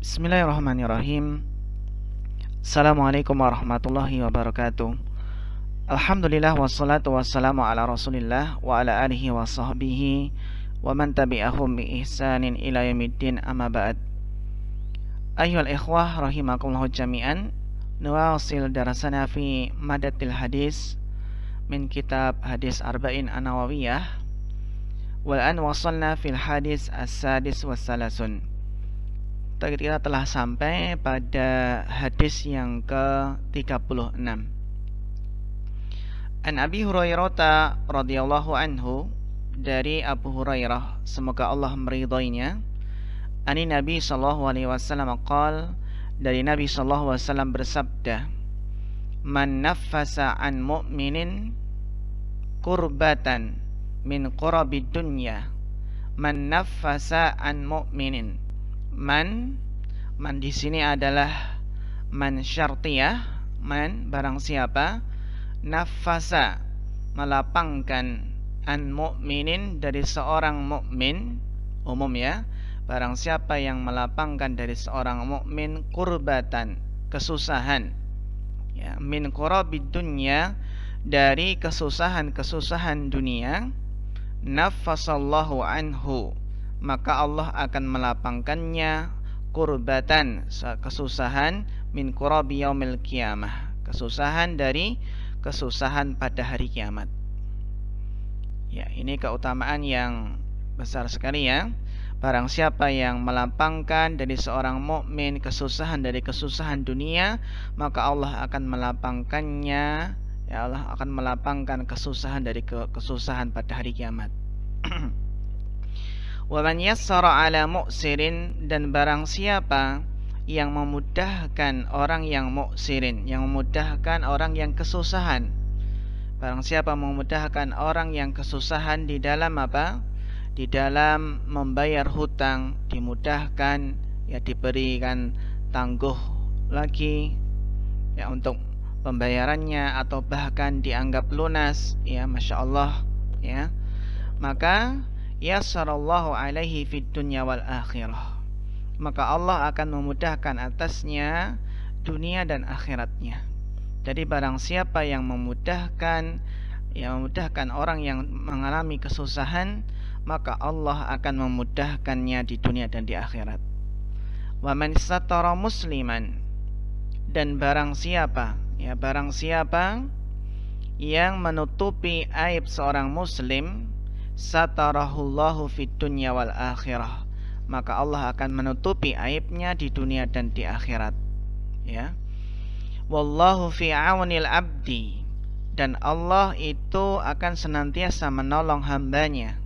Bismillahirrahmanirrahim. Assalamualaikum warahmatullahi wabarakatuh. Alhamdulillah wassalatu wassalamu ala rasulillah wa ala alihi wa sahbihi wa man tabi'ahum bi ihsanin ila yaumiddin, amma ba'd. Ayyuhal ikhwah rahimakumullah jami'an, nuwasil darasana fi madatil hadis min kitab hadis arba'in an-nawawiyah, wal an wasalna fil hadis as-sadis wassalasun. Kita telah sampai pada hadis yang ke-36. An Abi Hurairah radhiyallahu anhu, dari Abu Hurairah semoga Allah meridhoinya, ani Nabi sallallahu alaihi wasallam qala, dari Nabi sallallahu alaihi wasallam bersabda, man naffasa an mu'minin kurbatan min qurabid dunya. Man naffasa an mu'minin, man di sini adalah man syartiyah, man barang siapa, nafasa melapangkan, an mu'minin dari seorang mukmin, umum ya, barang siapa yang melapangkan dari seorang mukmin kurbatan, kesusahan, ya, min qurabid dunya, dari kesusahan dunia, nafasallahu anhu, maka Allah akan melapangkannya, kurbatan, kesusahan, min qurabi yaumil qiyamah, kesusahan dari kesusahan pada hari kiamat. Ya, ini keutamaan yang besar sekali ya. Barang siapa yang melapangkan dari seorang mukmin kesusahan dari kesusahan dunia, maka Allah akan melapangkannya, ya, Allah akan melapangkan kesusahan dari kesusahan pada hari kiamat. Wa man yassara ala mu'sirin, dan barang siapa yang memudahkan orang yang mu'sirin, yang memudahkan orang yang kesusahan. Barang siapa memudahkan orang yang kesusahan di dalam apa? Di dalam membayar hutang, dimudahkan, ya, diberikan tangguh lagi, ya, untuk pembayarannya, atau bahkan dianggap lunas, ya, Masya Allah, ya, maka yassarallahu alaihi fid dunya wal akhirah, maka Allah akan memudahkan atasnya dunia dan akhiratnya. Jadi barang siapa yang memudahkan orang yang mengalami kesusahan, maka Allah akan memudahkannya di dunia dan di akhirat. Wa man satara musliman, dan barang siapa yang menutupi aib seorang muslim, satarahullahu fid dunya wal akhirah, maka Allah akan menutupi aibnya di dunia dan di akhirat, ya. Wallahu fi aunil abdi, dan Allah itu akan senantiasa menolong hambanya,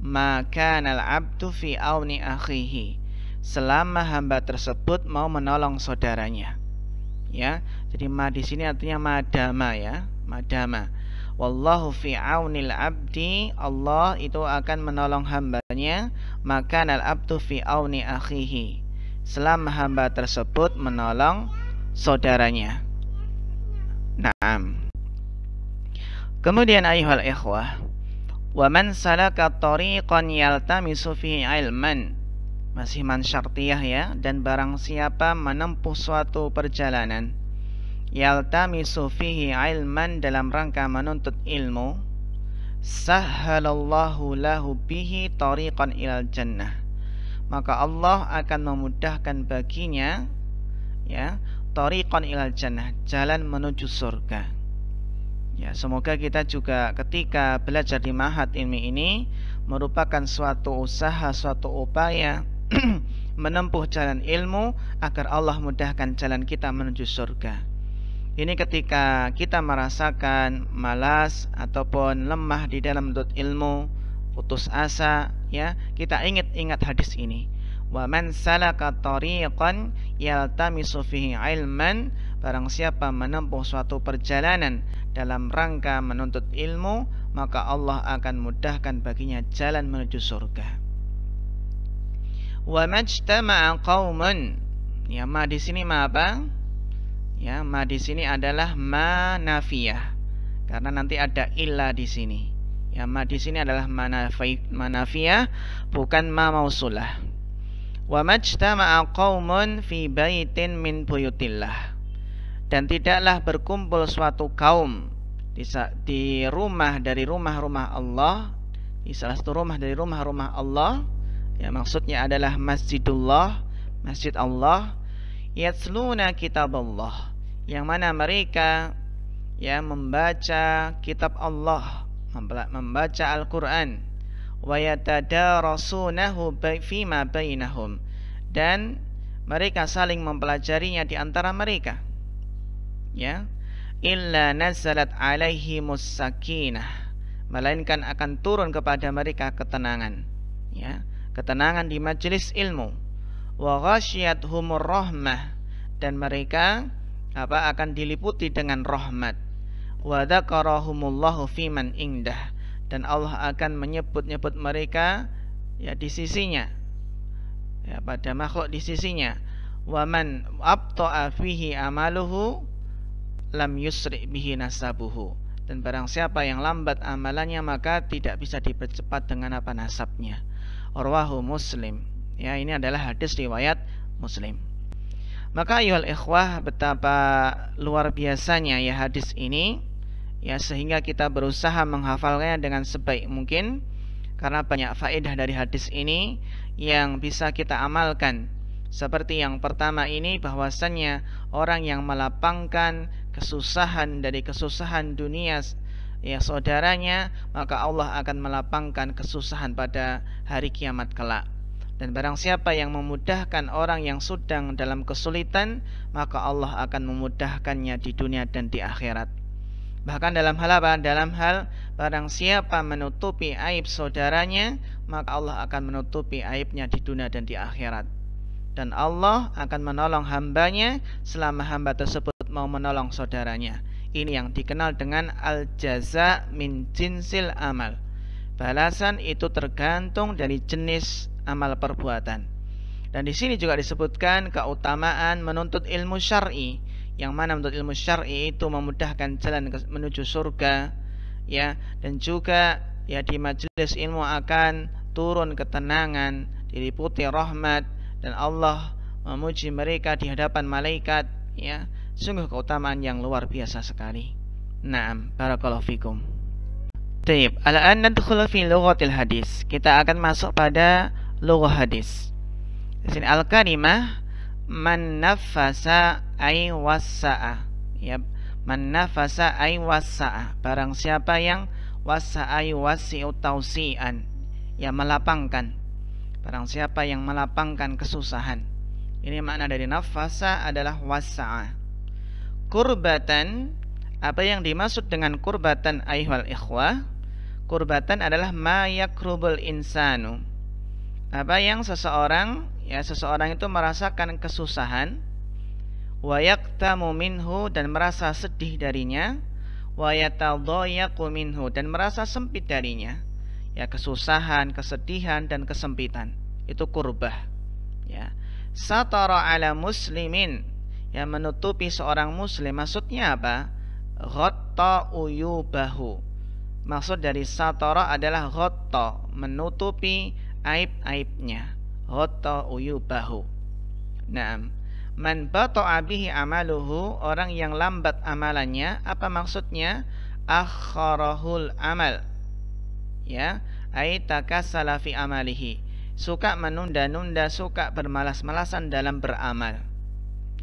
maka al abdu fi auni akhihi, selama hamba tersebut mau menolong saudaranya, ya. Jadi ma di sini artinya madama, ya, madama. Wallahu fi aunil abdi, Allah itu akan menolong hambanya, maka al abdu fi auni akhihi, selama hamba tersebut menolong saudaranya. Naam. Kemudian ayuhal ikhwah, wa man salaka tariqan yaltamisu fihi ilman, masih man syartiyah, ya, dan barang siapa menempuh suatu perjalanan, yaltamisu fihi ilman, dalam rangka menuntut ilmu, sahhalallahu lahu bihi tariqan ilal jannah, maka Allah akan memudahkan baginya, ya, tariqan ilal jannah, jalan menuju surga. Ya, semoga kita juga ketika belajar di Ma'had Ilmi ini merupakan suatu usaha, suatu upaya menempuh jalan ilmu agar Allah mudahkan jalan kita menuju surga. Ini ketika kita merasakan malas ataupun lemah di dalam menuntut ilmu, putus asa, ya, kita ingat hadis ini. Wa man salaka tariqan yaltamisu fihi ilman, barang siapa menempuh suatu perjalanan dalam rangka menuntut ilmu, maka Allah akan mudahkan baginya jalan menuju surga. Wa majtama'a qaumun, ya, ma di sini ma apa? Ya, ma di sini adalah ma nafiyah, karena nanti ada illa di sini. Ya, ma di sini adalah ma nafiyah, bukan ma mausulah. Wa majtama'a qaumun fi baitin min buyutillah. Dan tidaklah berkumpul suatu kaum di rumah dari rumah-rumah Allah, di salah satu rumah dari rumah-rumah Allah, ya maksudnya adalah Masjidullah, Masjid Allah, yatsluna kitaballah, yang mana mereka ya membaca kitab Allah, membaca Al-Qur'an, wa yatadarasunahu fima bainahum, dan mereka saling mempelajarinya di antara mereka. Ya, illa nazalat alaihimus sakinah, melainkan akan turun kepada mereka ketenangan, ya, ketenangan di majelis ilmu. Wa ghasyiyatuhumur rahmah, dan mereka akan diliputi dengan rahmat. Wa dzakarahumullahu fiman indah, dan Allah akan menyebut-nyebut mereka ya di sisinya, ya pada makhluk di sisinya. Wa man abta'a fihi amaluhu lam yusri bihi nasabuhu, dan barang siapa yang lambat amalannya maka tidak bisa dipercepat dengan nasabnya. Rawahu Muslim. Ya, ini adalah hadis riwayat Muslim. Maka ayuhal ikhwah, betapa luar biasanya ya hadis ini, ya sehingga kita berusaha menghafalnya dengan sebaik mungkin, karena banyak faedah dari hadis ini yang bisa kita amalkan. Seperti yang pertama ini, bahwasannya orang yang melapangkan kesusahan dari kesusahan dunia ya saudaranya, maka Allah akan melapangkan kesusahan pada hari kiamat kelak. Dan barang siapa yang memudahkan orang yang sedang dalam kesulitan, maka Allah akan memudahkannya di dunia dan di akhirat. Bahkan dalam hal apa? Dalam hal barang siapa menutupi aib saudaranya, maka Allah akan menutupi aibnya di dunia dan di akhirat. Dan Allah akan menolong hambanya selama hamba tersebut mau menolong saudaranya. Ini yang dikenal dengan al-jaza min jinsil amal. Balasan itu tergantung dari jenis amal perbuatan. Dan di sini juga disebutkan keutamaan menuntut ilmu syar'i, yang mana menuntut ilmu syar'i itu memudahkan jalan menuju surga, ya, dan juga ya di majelis ilmu akan turun ketenangan, diliputi rahmat, dan Allah memuji mereka di hadapan malaikat, ya, sungguh keutamaan yang luar biasa sekali. Naam, barakallahu fikum. Baik, al-an nadkhul fi lughatil hadis. Kita akan masuk pada lughah hadis. Di sini al-kalimah man nafasa ay wasa'a. Ya, man nafasa ay wasa'a. Barang siapa yang wasa'a yuwasi'u tausi'an, ya melapangkan. Barang siapa yang melapangkan kesusahan. Ini makna dari nafasa adalah wasa'a. Kurbatan, apa yang dimaksud dengan kurbatan ayyuhal ikhwah? Kurbatan adalah ma yakrubul insanu. Apa yang seseorang itu merasakan kesusahan, wa yaktamu minhu, dan merasa sedih darinya, wa yatadhayyaqu minhu, dan merasa sempit darinya. Ya, kesusahan, kesedihan, dan kesempitan. Itu kurbah. Ya. Satara ala muslimin, yang menutupi seorang muslim. Maksudnya apa? Ghatta uyubahu. Maksud dari satara adalah ghatta, menutupi aib-aibnya. Ghatta uyubahu. Naam. Man bata'a bihi amaluhu, orang yang lambat amalannya. Apa maksudnya? Akharahul amal. Ya, ai takassala fi amalihi, suka menunda-nunda, suka bermalas-malasan dalam beramal.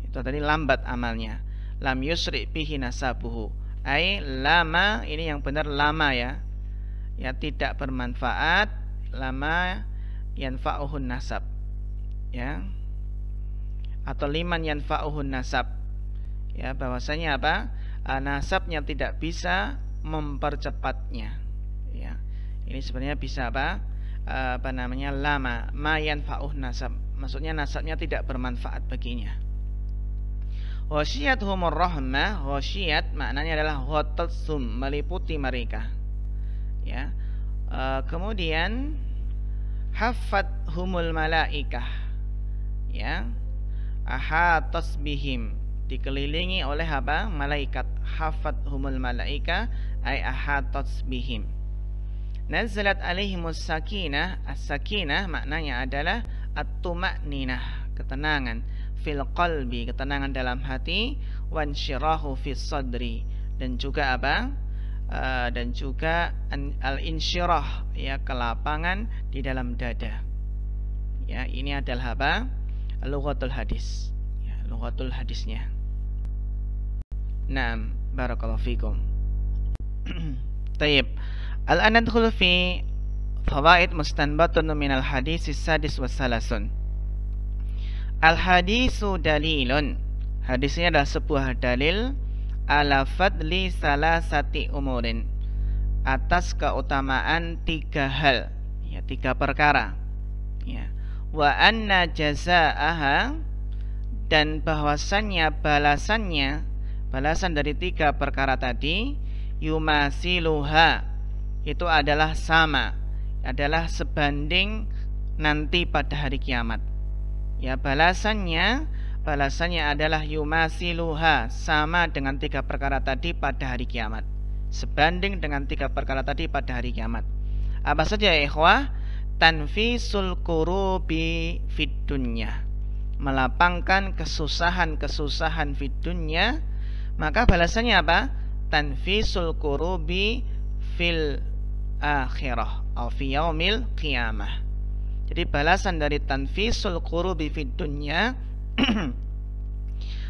Itu tadi lambat amalnya. Lam yusri bihi nasabuhu, ai lama, ini yang benar lama ya. Ya, tidak bermanfaat, lama yanfa'uhun nasab. Ya. Atau liman yanfa'uhun nasab. Ya, bahwasanya apa? Nasabnya tidak bisa mempercepatnya. Ya. Ini sebenarnya bisa apa namanya lama, ma yanfa'uh nasab, maksudnya nasabnya tidak bermanfaat baginya. Ghasyiyatuhumur rahmah, ghasyiyat maknanya adalah ghatasum, meliputi mereka. Ya. Kemudian hafathumul malaikah, ya, ahatas bihim, dikelilingi oleh apa? Malaikat. Hafathumul malaikah ay ahatas bihim. Nazalat alaihimus sakinah. As-sakinah maknanya adalah at-tuma'ninah, ketenangan, fil qalbi, ketenangan dalam hati, wansyirahu fis sadri, dan juga apa? Dan juga al-insyirah, ya, kelapangan di dalam dada. Ya, ini adalah apa? Lughatul hadis. Ya, lughatul hadisnya. Naam, barakallahu fikum. Tayyib. Al-an nadkhul fi fawaid mustanbatun min al-hadis as-sadis wa salasun. Al-hadisu dalilun. Hadisnya adalah sebuah dalil ala fadli salasati umurin, atas keutamaan 3 hal, ya, 3 perkara, ya. Wa anna jazaaha, dan bahwasannya balasan dari 3 perkara tadi, yumasiluha, itu adalah sama, adalah sebanding nanti pada hari kiamat. Ya, balasannya adalah yumasiluha, sama dengan 3 perkara tadi pada hari kiamat, sebanding dengan 3 perkara tadi pada hari kiamat. Apa saja ya ikhwah? Tanfisul kurubi fid dunya, melapangkan kesusahan fid dunya. Maka balasannya apa? Tanfisul kurubi fil akhirah atau fi yaumil qiyamah. Jadi balasan dari tanfisul kurubi fid dunya,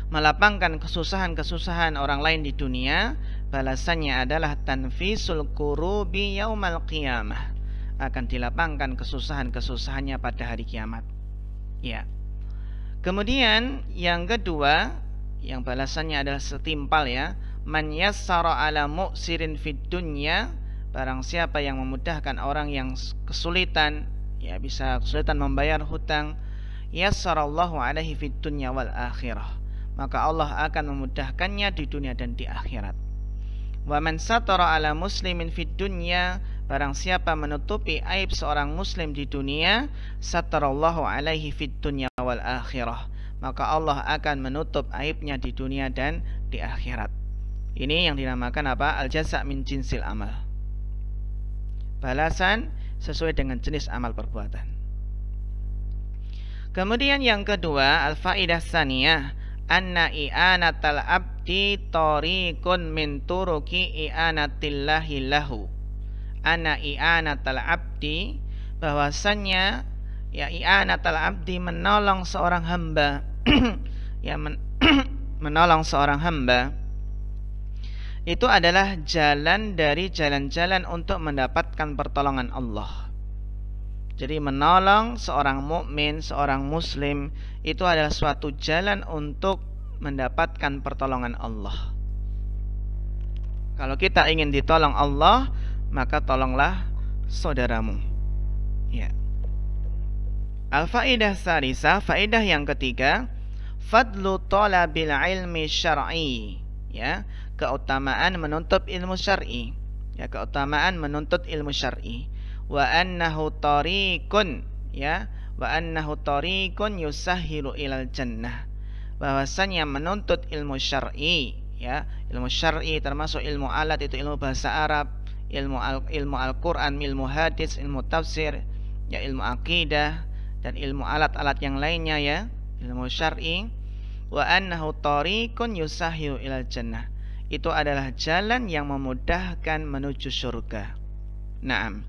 melapangkan kesusahan orang lain di dunia, balasannya adalah tanfisul kurubi yaumal qiyamah, akan dilapangkan kesusahannya pada hari kiamat. Ya. Kemudian yang kedua, yang balasannya adalah setimpal, ya, man yassara ala mu'sirin fid dunya, barang siapa yang memudahkan orang yang kesulitan, ya, bisa kesulitan membayar hutang, yassarallahu alaihi fid dunya wal akhirah, maka Allah akan memudahkannya di dunia dan di akhirat. Wa man satara ala muslimin fid dunya, barang siapa menutupi aib seorang muslim di dunia, satarallahu alaihi fid dunya wal akhirah, maka Allah akan menutup aibnya di dunia dan di akhirat. Ini yang dinamakan apa? Al-jaza' min jinsil amal, balasan sesuai dengan jenis amal perbuatan. Kemudian yang kedua, al-faidah tsaniyah, anna i'anatal abdi tariqun min turuki i'anatillahi lahu. Anna i'anatal abdi, bahwasannya, ya, i'anatal abdi, menolong seorang hamba ya, menolong seorang hamba itu adalah jalan dari jalan-jalan untuk mendapatkan pertolongan Allah. Jadi menolong seorang mukmin, seorang muslim, itu adalah suatu jalan untuk mendapatkan pertolongan Allah. Kalau kita ingin ditolong Allah, maka tolonglah saudaramu. Ya. Al-faidah tsalisah, faedah yang ketiga, fadlu talabil ilmi syar'i, ya, keutamaan menuntut ilmu syar'i, ya, keutamaan menuntut ilmu syar'i. Wa annahu tariqun, ya, wa annahu tariqun yusahhilu ilal jannah, bahwasanya menuntut ilmu syar'i, ya, ilmu syar'i termasuk ilmu alat, itu ilmu bahasa Arab, ilmu Al-Qur'an, ilmu hadis, ilmu tafsir, ya, ilmu akidah, dan ilmu alat-alat yang lainnya, ya, ilmu syar'i. Wa annahu tariqun yusahhilu ilal jannah, itu adalah jalan yang memudahkan menuju surga. Naam.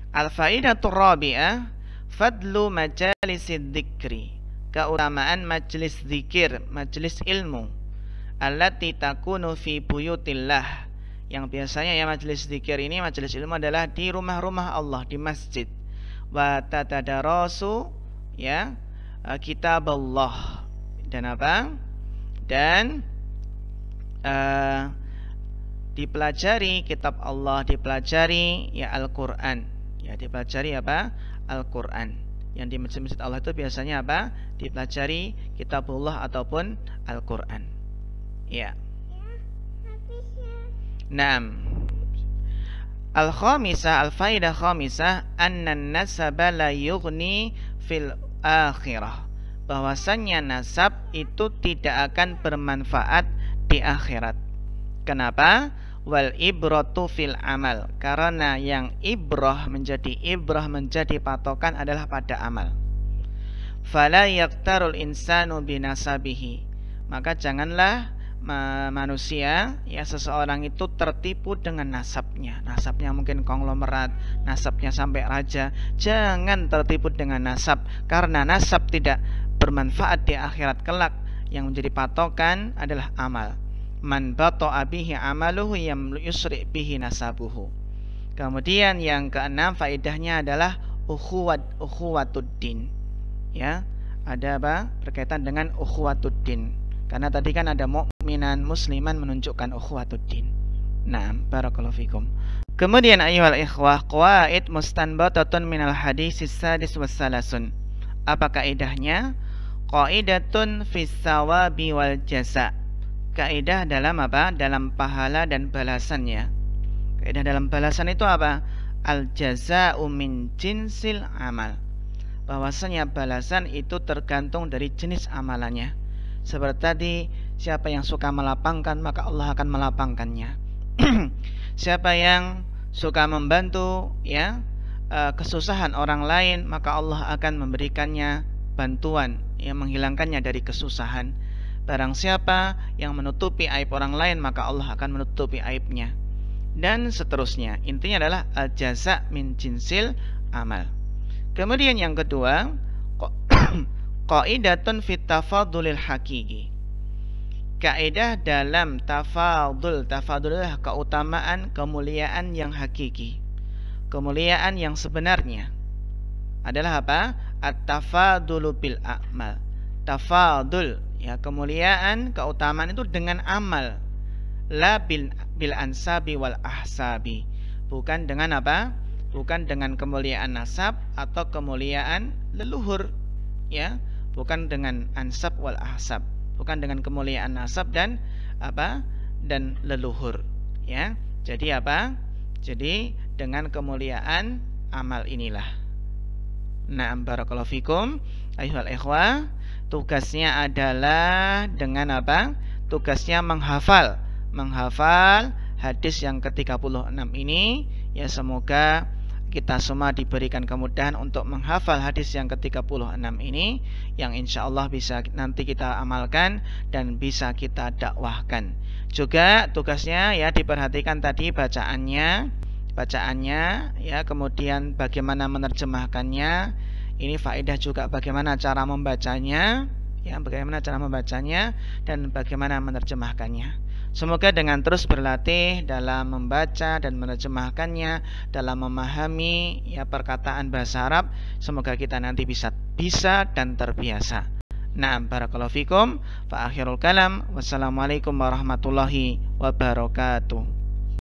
Al-faidatur rabi'ah, fadlu majalisid dzikri, keutamaan majlis zikir, majlis ilmu, allati takunu fi buyutillah, yang biasanya, ya, majlis zikir ini, majlis ilmu adalah di rumah-rumah Allah, di masjid. Wa tatadarasu, ya, kitab Allah, dan apa? Dan dipelajari kitab Allah, dipelajari, ya, Al-Qur'an, ya, dipelajari apa? Al-Qur'an. Yang di masjid-masjid Allah itu biasanya apa? Dipelajari kitabullah ataupun Al-Qur'an. Ya. Naam. Al-khamisah, al-faidah khamisah, anna nasaba la yughni fil akhirah, bahwasannya nasab itu tidak akan bermanfaat di akhirat. Kenapa? Wal ibratu fil amal, karena yang menjadi ibrah, menjadi patokan adalah pada amal. fala yaktarul insanu binasabihi. Maka janganlah manusia, ya seseorang itu tertipu dengan nasabnya. Nasabnya mungkin konglomerat, nasabnya sampai raja. Jangan tertipu dengan nasab, karena nasab tidak bermanfaat di akhirat kelak. Yang menjadi patokan adalah amal. Man bata'a bihi amaluhu yusri bihi nasabuhu. Kemudian yang keenam faedahnya adalah ukhuwatuddin. Ya, ada apa? Berkaitan dengan ukhuwatuddin. Karena tadi kan ada mukminan musliman menunjukkan ukhuwatuddin. Naam, barakallahu fikum. Kemudian ayyuhal ikhwah, qawaid mustanbatatun minal hadisis sadis wassalasun. Apa kaidahnya? Qaidatun fis sawabi wal jaza. Kaidah dalam apa? Dalam pahala dan balasannya. Kaidah dalam balasan itu apa? Al jaza'u min jinsil amal. Bahwasanya balasan itu tergantung dari jenis amalannya. Seperti tadi, siapa yang suka melapangkan maka Allah akan melapangkannya. Siapa yang suka membantu, ya, kesusahan orang lain, maka Allah akan memberikannya bantuan, yang menghilangkannya dari kesusahan. Barang siapa yang menutupi aib orang lain, maka Allah akan menutupi aibnya. Dan seterusnya. Intinya adalah al-jaza min jinsil amal. Kemudian yang kedua, qaidatun fit tafadulil hakiki. Kaidah dalam tafadul. Tafadul adalah keutamaan, kemuliaan yang hakiki. Kemuliaan yang sebenarnya adalah apa? At-tafadulu bil a'mal. Tafadul, ya, kemuliaan, keutamaan itu dengan amal. La bil ansabi wal ahsabi. Bukan dengan apa? Bukan dengan kemuliaan nasab atau kemuliaan leluhur, ya. Bukan dengan ansab wal ahsab. Bukan dengan kemuliaan nasab dan apa? Dan leluhur, ya. Jadi apa? Jadi dengan kemuliaan amal inilah. Na'am, barakallahu fikum. Ayyuhal ikhwah, tugasnya adalah dengan apa? Tugasnya menghafal hadis yang ke-36 ini. Ya, semoga kita semua diberikan kemudahan untuk menghafal hadis yang ke-36 ini, yang insya Allah bisa nanti kita amalkan dan bisa kita dakwahkan. Juga tugasnya, ya, diperhatikan tadi bacaannya, ya, kemudian bagaimana menerjemahkannya. Ini faedah juga bagaimana cara membacanya, ya, bagaimana cara membacanya dan bagaimana menerjemahkannya. Semoga dengan terus berlatih dalam membaca dan menerjemahkannya, dalam memahami, ya, perkataan bahasa Arab, semoga kita nanti bisa dan terbiasa. Na'am, barakallahu fikum. Fa akhirul kalam. Wassalamualaikum warahmatullahi wabarakatuh.